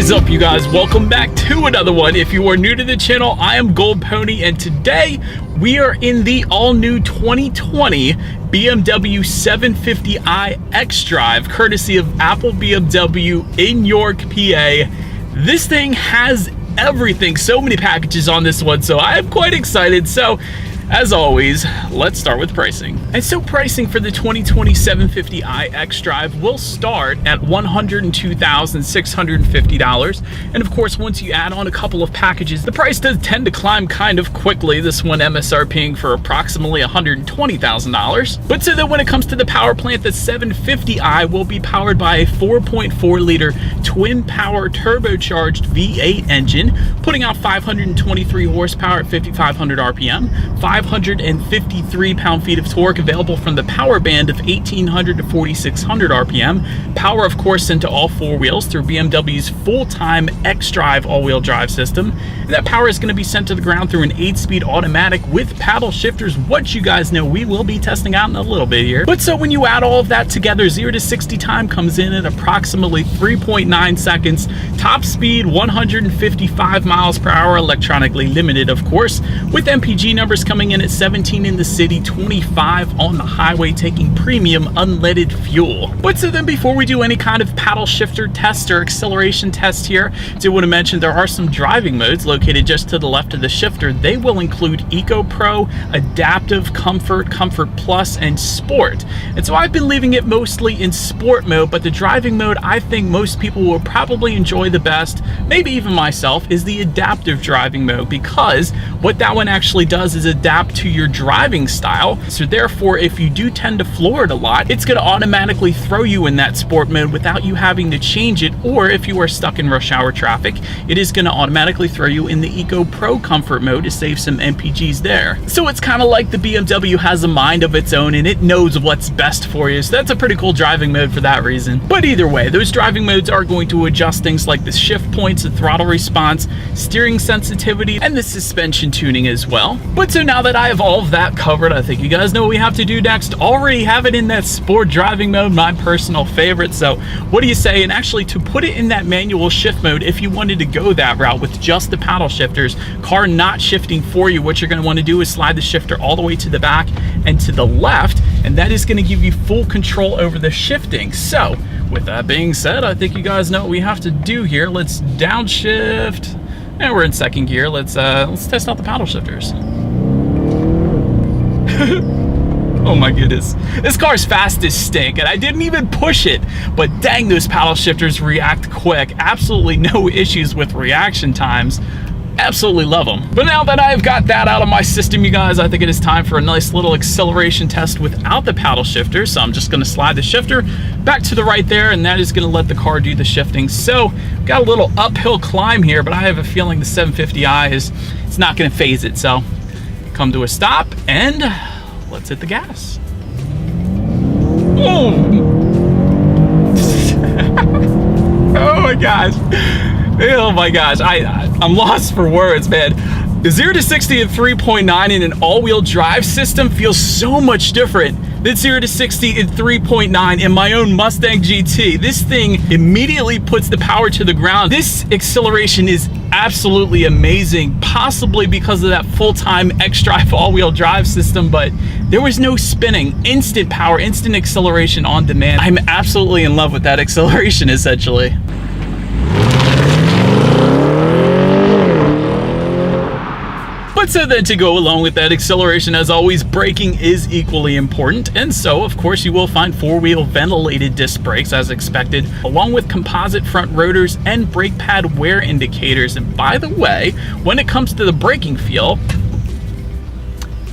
is up, you guys? Welcome back to another one. If you are new to the channel, I am Gold Pony, and today we are in the all-new 2020 BMW 750i xDrive, courtesy of Apple BMW in York, PA. This thing has everything, so many packages on this one, so I am quite excited. So as always, let's start with pricing. And so pricing for the 2020 750i xDrive will start at $102,650. And of course, once you add on a couple of packages, the price does tend to climb kind of quickly. This one MSRPing for approximately $120,000. But so that when it comes to the power plant, the 750i will be powered by a 4.4 liter twin power turbocharged V8 engine, putting out 523 horsepower at 5,500 RPM, 553 pound-feet of torque, available from the power band of 1,800 to 4,600 RPM. Power, of course, sent to all four wheels through BMW's full-time xDrive all-wheel drive system. And that power is going to be sent to the ground through an 8-speed automatic with paddle shifters, what you guys know we will be testing out in a little bit here. But so when you add all of that together, 0 to 60 time comes in at approximately 3.9 seconds. Top speed 155 miles per hour, electronically limited, of course, with MPG numbers coming in at 17 in the city, 25 on the highway, taking premium unleaded fuel. But so then, before we do any kind of paddle shifter test or acceleration test here, I do want to mention there are some driving modes located just to the left of the shifter. They will include Eco Pro, Adaptive, Comfort, Comfort Plus, and Sport. And so I've been leaving it mostly in Sport mode, but the driving mode I think most people will probably enjoy the best, maybe even myself, is the Adaptive driving mode, because what that one actually does is adapt to your driving style. So therefore, if you do tend to floor it a lot, it's going to automatically throw you in that sport mode without you having to change it. Or if you are stuck in rush hour traffic, it is going to automatically throw you in the Eco Pro comfort mode to save some MPGs there. So it's kind of like the BMW has a mind of its own and it knows what's best for you. So that's a pretty cool driving mode for that reason. But either way, those driving modes are going to adjust things like the shift points, the throttle response, steering sensitivity, and the suspension tuning as well. But so now that I have all of that covered, I think you guys know what we have to do next. Already have it in that sport driving mode, my personal favorite. So what do you say? And actually, to put it in that manual shift mode, if you wanted to go that route with just the paddle shifters, car not shifting for you, what you're going to want to do is slide the shifter all the way to the back and to the left, and that is going to give you full control over the shifting. So with that being said, I think you guys know what we have to do here. Let's downshift, and we're in second gear. Let's test out the paddle shifters. Oh my goodness, this car's fast as stink, and I didn't even push it, but dang, those paddle shifters react quick. Absolutely no issues with reaction times. Absolutely love them. But now that I've got that out of my system, you guys, I think it is time for a nice little acceleration test without the paddle shifter. So I'm just going to slide the shifter back to the right there, and that is going to let the car do the shifting. So got a little uphill climb here, but I have a feeling the 750i it's not going to phase it. So come to a stop, and let's hit the gas. Oh, oh my gosh. Oh my gosh, I'm lost for words, man. The 0 to 60 at 3.9 in an all-wheel drive system feels so much different than 0 to 60 at 3.9 in my own Mustang GT. This thing immediately puts the power to the ground. This acceleration is absolutely amazing, possibly because of that full-time xDrive all-wheel drive system, but there was no spinning. Instant power, instant acceleration on demand. I'm absolutely in love with that acceleration, essentially. But so then, to go along with that acceleration, as always, braking is equally important. And so, of course, you will find four-wheel ventilated disc brakes as expected, along with composite front rotors and brake pad wear indicators. And by the way, when it comes to the braking feel,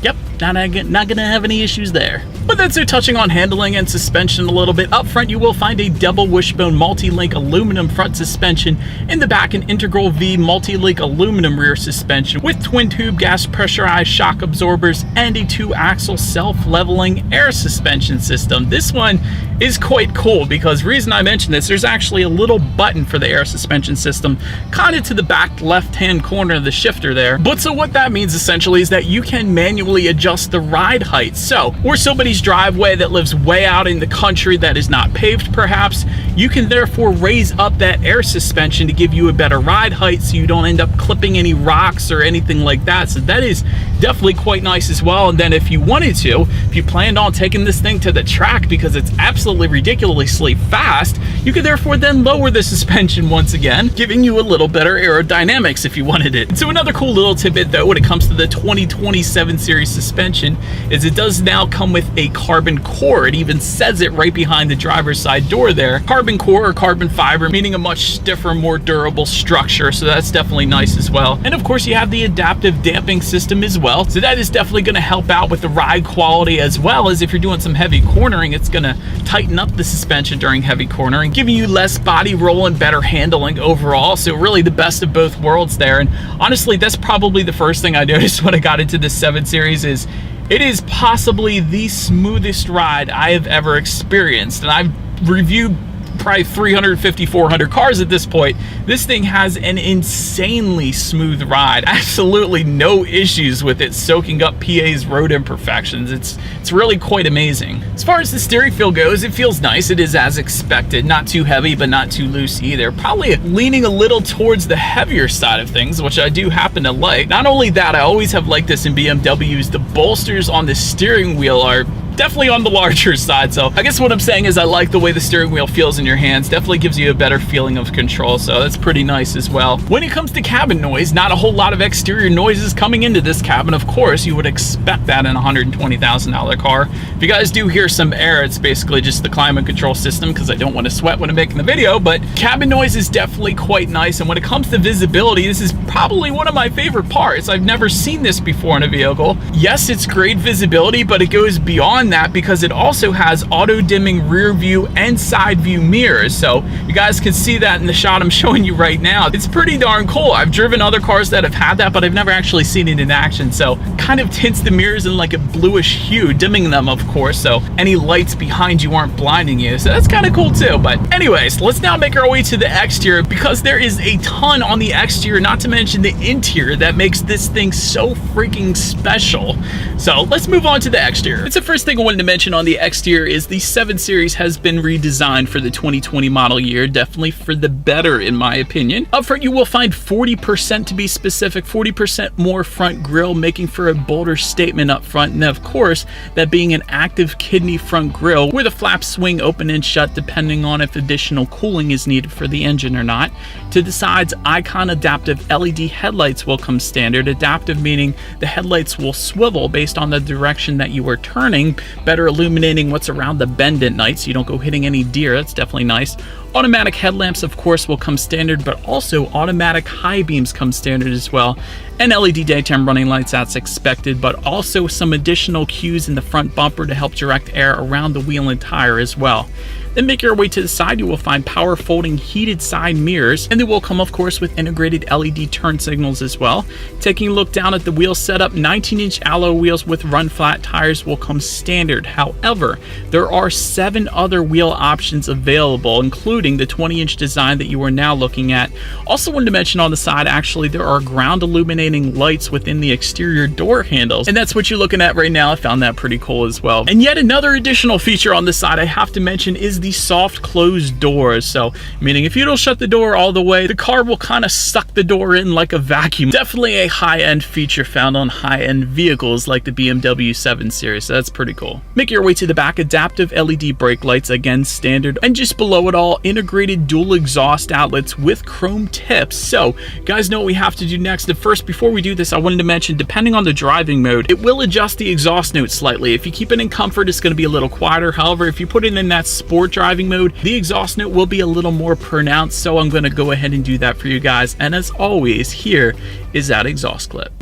yep, not gonna have any issues there. But then, so touching on handling and suspension a little bit, up front you will find a double wishbone multi-link aluminum front suspension. In the back, an integral V multi-link aluminum rear suspension with twin tube gas pressurized shock absorbers and a 2-axle self-leveling air suspension system. This one is quite cool because, reason I mention this, there's actually a little button for the air suspension system kind of to the back left-hand corner of the shifter there. But so what that means essentially is that you can manually adjust the ride height. So where somebody's family's driveway that lives way out in the country that is not paved perhaps, you can therefore raise up that air suspension to give you a better ride height so you don't end up clipping any rocks or anything like that. So that is definitely quite nice as well. And then if you wanted to, if you planned on taking this thing to the track because it's absolutely ridiculously fast, you could therefore then lower the suspension once again, giving you a little better aerodynamics if you wanted it. So another cool little tidbit though when it comes to the 2027 series suspension is it does now come with a carbon core. It even says it right behind the driver's side door there. Carbon core or carbon fiber, meaning a much stiffer, more durable structure. So that's definitely nice as well. And of course you have the adaptive damping system as well. So that is definitely going to help out with the ride quality, as well as if you're doing some heavy cornering, it's going to tighten up the suspension during heavy cornering, giving you less body roll and better handling overall. So really the best of both worlds there. And honestly, that's probably the first thing I noticed when I got into this 7 Series is it is possibly the smoothest ride I have ever experienced. And I've reviewed probably 350, 400 cars at this point. This thing has an insanely smooth ride. Absolutely no issues with it soaking up PA's road imperfections. It's really quite amazing. As far as the steering feel goes, it feels nice. It is as expected. Not too heavy, but not too loose either. Probably leaning a little towards the heavier side of things, which I do happen to like. Not only that, I always have liked this in BMWs. The bolsters on the steering wheel are definitely on the larger side. So I guess what I'm saying is I like the way the steering wheel feels in your hands. Definitely gives you a better feeling of control. So that's pretty nice as well. When it comes to cabin noise, not a whole lot of exterior noises coming into this cabin. Of course, you would expect that in a $120,000 car. If you guys do hear some air, it's basically just the climate control system because I don't want to sweat when I'm making the video, but cabin noise is definitely quite nice. And when it comes to visibility, this is probably one of my favorite parts. I've never seen this before in a vehicle. Yes, it's great visibility, but it goes beyond that because it also has auto dimming rear view and side view mirrors. So you guys can see that in the shot I'm showing you right now. It's pretty darn cool. I've driven other cars that have had that, but I've never actually seen it in action. So kind of tints the mirrors in like a bluish hue, dimming them of course, so any lights behind you aren't blinding you. So that's kind of cool too. But anyways, let's now make our way to the exterior because there is a ton on the exterior, not to mention the interior, that makes this thing so freaking special. So let's move on to the exterior. It's the first thing I wanted to mention on the exterior is the 7 Series has been redesigned for the 2020 model year, definitely for the better in my opinion. Up front you will find 40%, to be specific, 40% more front grille, making for a bolder statement up front, and of course that being an active kidney front grille where the flaps swing open and shut depending on if additional cooling is needed for the engine or not. To the sides, icon adaptive LED headlights will come standard. Adaptive meaning the headlights will swivel based on the direction that you are turning, better illuminating what's around the bend at night so you don't go hitting any deer. That's definitely nice. Automatic headlamps of course will come standard, but also automatic high beams come standard as well, and LED daytime running lights as expected, but also some additional cues in the front bumper to help direct air around the wheel and tire as well. Then make your way to the side, you will find power folding heated side mirrors, and they will come of course with integrated LED turn signals as well. Taking a look down at the wheel setup, 19-inch alloy wheels with run flat tires will come standard. However, there are 7 other wheel options available, including the 20-inch design that you are now looking at. Also wanted to mention on the side, actually there are ground illuminating lights within the exterior door handles, and that's what you're looking at right now. I found that pretty cool as well. And yet another additional feature on the side I have to mention is the soft closed doors. So meaning if you don't shut the door all the way, the car will kind of suck the door in like a vacuum. Definitely a high-end feature found on high-end vehicles like the BMW 7 Series. So that's pretty cool. Make your way to the back, adaptive LED brake lights, again standard, and just below it all, integrated dual exhaust outlets with chrome tips. So you guys know what we have to do next. But first, before we do this, I wanted to mention, depending on the driving mode, it will adjust the exhaust note slightly. If you keep it in comfort, it's going to be a little quieter. However, if you put it in that sport driving mode, the exhaust note will be a little more pronounced. So I'm going to go ahead and do that for you guys. And as always, here is that exhaust clip.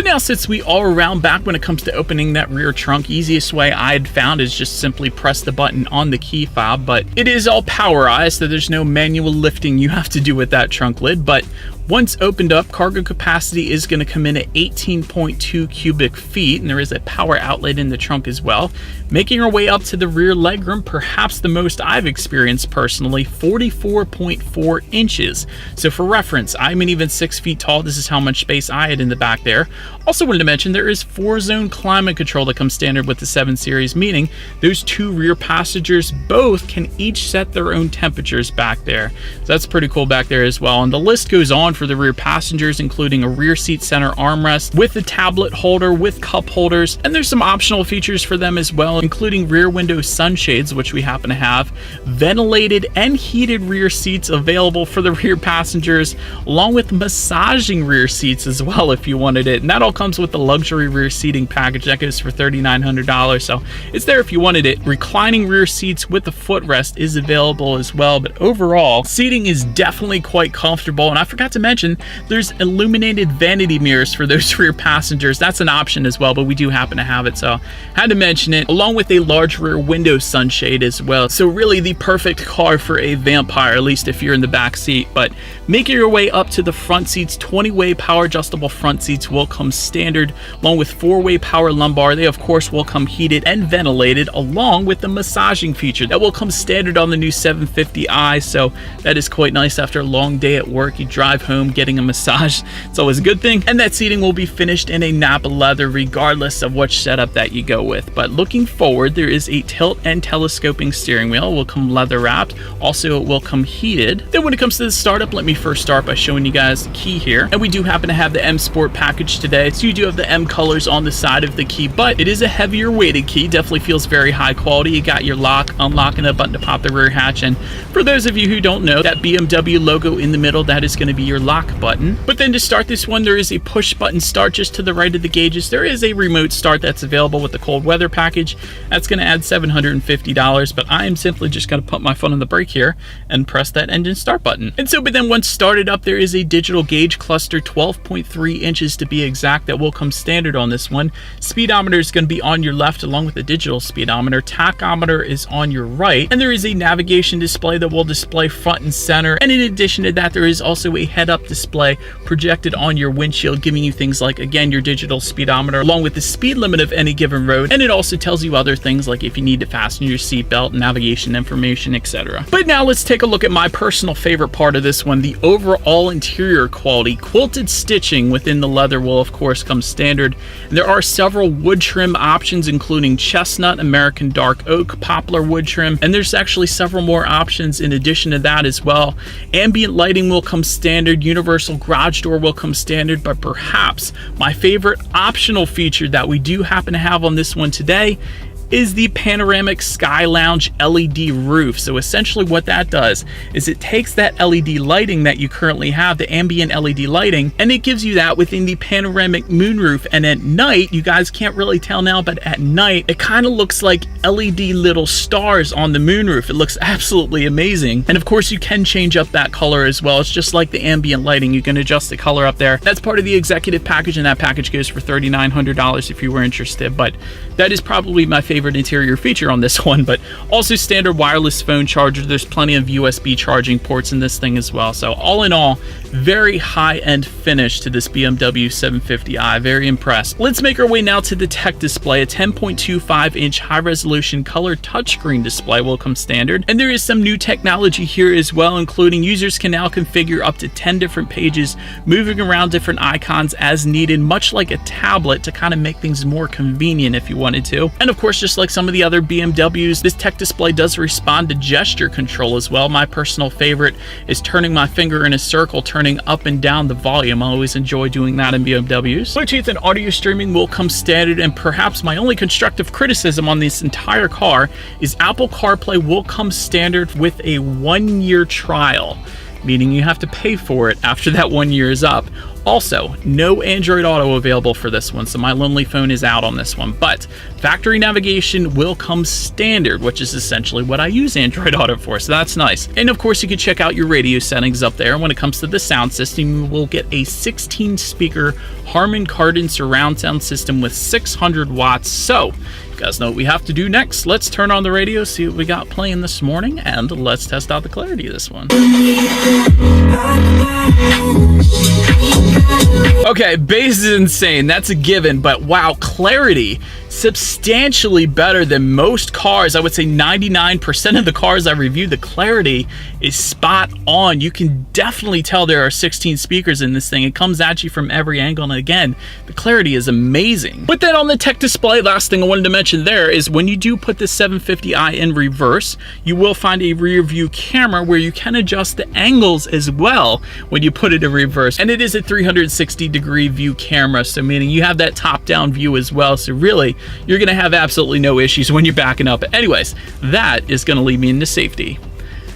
Now, since we are around back when it comes to opening that rear trunk, easiest way I had found is just simply press the button on the key fob, but it is all powerized, so there's no manual lifting you have to do with that trunk lid. But Once opened up, cargo capacity is going to come in at 18.2 cubic feet, and there is a power outlet in the trunk as well. Making our way up to the rear legroom, perhaps the most I've experienced personally, 44.4 inches. So for reference, I'm an even 6 feet tall. This is how much space I had in the back there. Also wanted to mention there is 4-zone climate control that comes standard with the 7 Series, meaning those 2 rear passengers both can each set their own temperatures back there. So that's pretty cool back there as well. And the list goes on for the rear passengers, including a rear seat center armrest with a tablet holder with cup holders, and there's some optional features for them as well, including rear window sunshades, which we happen to have, ventilated and heated rear seats available for the rear passengers, along with massaging rear seats as well if you wanted it. And that all comes with the luxury rear seating package that goes for $3,900, so it's there if you wanted it. Reclining rear seats with the footrest is available as well, but overall seating is definitely quite comfortable. And I forgot to mention there's illuminated vanity mirrors for those rear passengers. That's an option as well, but we do happen to have it, so had to mention it, along with a large rear window sunshade as well. So really the perfect car for a vampire, at least if you're in the back seat. But making your way up to the front seats, 20-way power adjustable front seats will come standard, along with 4-way power lumbar. They of course will come heated and ventilated, along with the massaging feature that will come standard on the new 750i. So that is quite nice after a long day at work. You drive home getting a massage, it's always a good thing. And that seating will be finished in a Napa leather regardless of which setup that you go with. But looking forward, there is a tilt and telescoping steering wheel. It will come leather wrapped. Also, it will come heated. Then when it comes to the startup, let me first start by showing you guys the key here. And we do happen to have the M Sport package today, so you do have the M colors on the side of the key, but it is a heavier weighted key. Definitely feels very high quality. You got your lock, unlock, and a button to pop the rear hatch. And for those of you who don't know, that BMW logo in the middle, that is going to be your lock button. But then to start this one, there is a push button start just to the right of the gauges. There is a remote start that's available with the cold weather package. That's going to add $750, but I am simply just going to put my foot on the brake here and press that engine start button. And so, but then once started up, there is a digital gauge cluster, 12.3 inches to be exact, that will come standard on this one. Speedometer is going to be on your left along with the digital speedometer. Tachometer is on your right, and there is a navigation display that will display front and center. And in addition to that, there is also a head-up display projected on your windshield, giving you things like, again, your digital speedometer along with the speed limit of any given road. And it also tells you other things like if you need to fasten your seatbelt, navigation information, etc. But now let's take a look at my personal favorite part of this one, the overall interior quality. Quilted stitching within the leather will of course come standard. And there are several wood trim options, including chestnut, American dark oak, poplar wood trim, and there's actually several more options in addition to that as well. Ambient lighting will come standard, universal garage door will come standard, but perhaps my favorite optional feature that we do happen to have on this one today is the panoramic sky lounge LED roof. So essentially what that does is it takes that LED lighting that you currently have, the ambient LED lighting, and it gives you that within the panoramic moonroof. And at night, you guys can't really tell now, but at night it kind of looks like LED little stars on the moonroof. It looks absolutely amazing. And of course you can change up that color as well. It's just like the ambient lighting. You can adjust the color up there. That's part of the executive package, and that package goes for $3,900 if you were interested. But that is probably my favorite interior feature on this one. But also standard wireless phone charger. There's plenty of USB charging ports in this thing as well. So all in all, very high-end finish to this BMW 750i. Very impressed. Let's make our way now to the tech display. A 10.25-inch high-resolution color touchscreen display will come standard. And there is some new technology here as well, including users can now configure up to 10 different pages, moving around different icons as needed, much like a tablet, to kind of make things more convenient if you wanted to. And of course, just like some of the other BMWs, this tech display does respond to gesture control as well. My personal favorite is turning my finger in a circle, turning up and down the volume. I always enjoy doing that in BMWs. Bluetooth and audio streaming will come standard, and perhaps my only constructive criticism on this entire car is Apple CarPlay will come standard with a 1-year trial, meaning you have to pay for it after that 1 year is up. Also, no Android Auto available for this one, so my lonely phone is out on this one. But factory navigation will come standard, which is essentially what I use Android Auto for, so that's nice. And of course, you can check out your radio settings up there. When it comes to the sound system, you will get a 16-speaker Harman Kardon surround sound system with 600 watts. So You guys know what we have to do next. Let's turn on the radio, see what we got playing this morning, and let's test out the clarity of this one. Okay, bass is insane, that's a given, but wow, clarity, substantially better than most cars. I would say 99% of the cars I reviewed, the clarity is spot on. You can definitely tell there are 16 speakers in this thing. It comes at you from every angle, and again, the clarity is amazing. But then on the tech display, last thing I wanted to mention there is when you do put the 750i in reverse, you will find a rear view camera where you can adjust the angles as well when you put it in reverse. And it is a 360-degree view camera, so meaning you have that top-down view as well. So really, you're gonna have absolutely no issues when you're backing up. Anyways, that is gonna lead me into safety.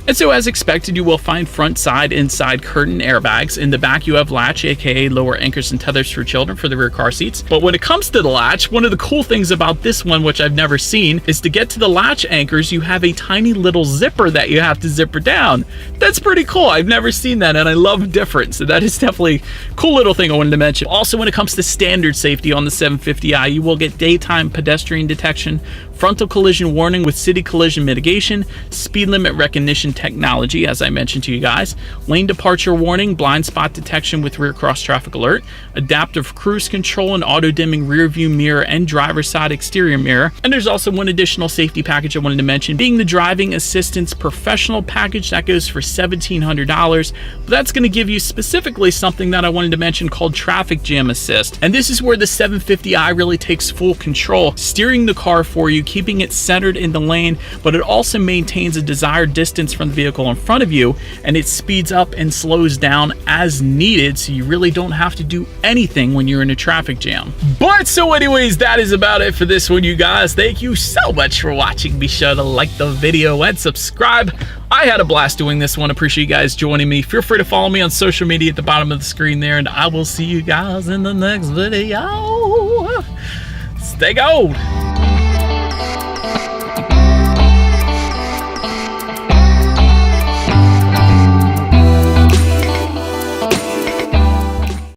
And so as expected, you will find front, side, inside curtain airbags. In the back, you have latch, aka lower anchors and tethers for children for the rear car seats. But when it comes to the latch, one of the cool things about this one, which I've never seen, is to get to the latch anchors, you have a tiny little zipper that you have to zipper down. That's pretty cool. I've never seen that, and I love different. So that is definitely a cool little thing I wanted to mention. Also, when it comes to standard safety on the 750i, you will get daytime pedestrian detection, frontal collision warning with city collision mitigation, speed limit recognition technology, as I mentioned to you guys, lane departure warning, blind spot detection with rear cross traffic alert, adaptive cruise control and auto dimming rear view mirror and driver's side exterior mirror. And there's also one additional safety package I wanted to mention, being the driving assistance professional package that goes for $1,700. But that's going to give you specifically something that I wanted to mention called traffic jam assist. And this is where the 750i really takes full control, steering the car for you, keeping it centered in the lane, but it also maintains a desired distance from the vehicle in front of you, and it speeds up and slows down as needed, so you really don't have to do anything when you're in a traffic jam. But so anyways, that is about it for this one, you guys. Thank you so much for watching. Be sure to like the video and subscribe. I had a blast doing this one. Appreciate you guys joining me. Feel free to follow me on social media at the bottom of the screen there, and I will see you guys in the next video. Stay gold.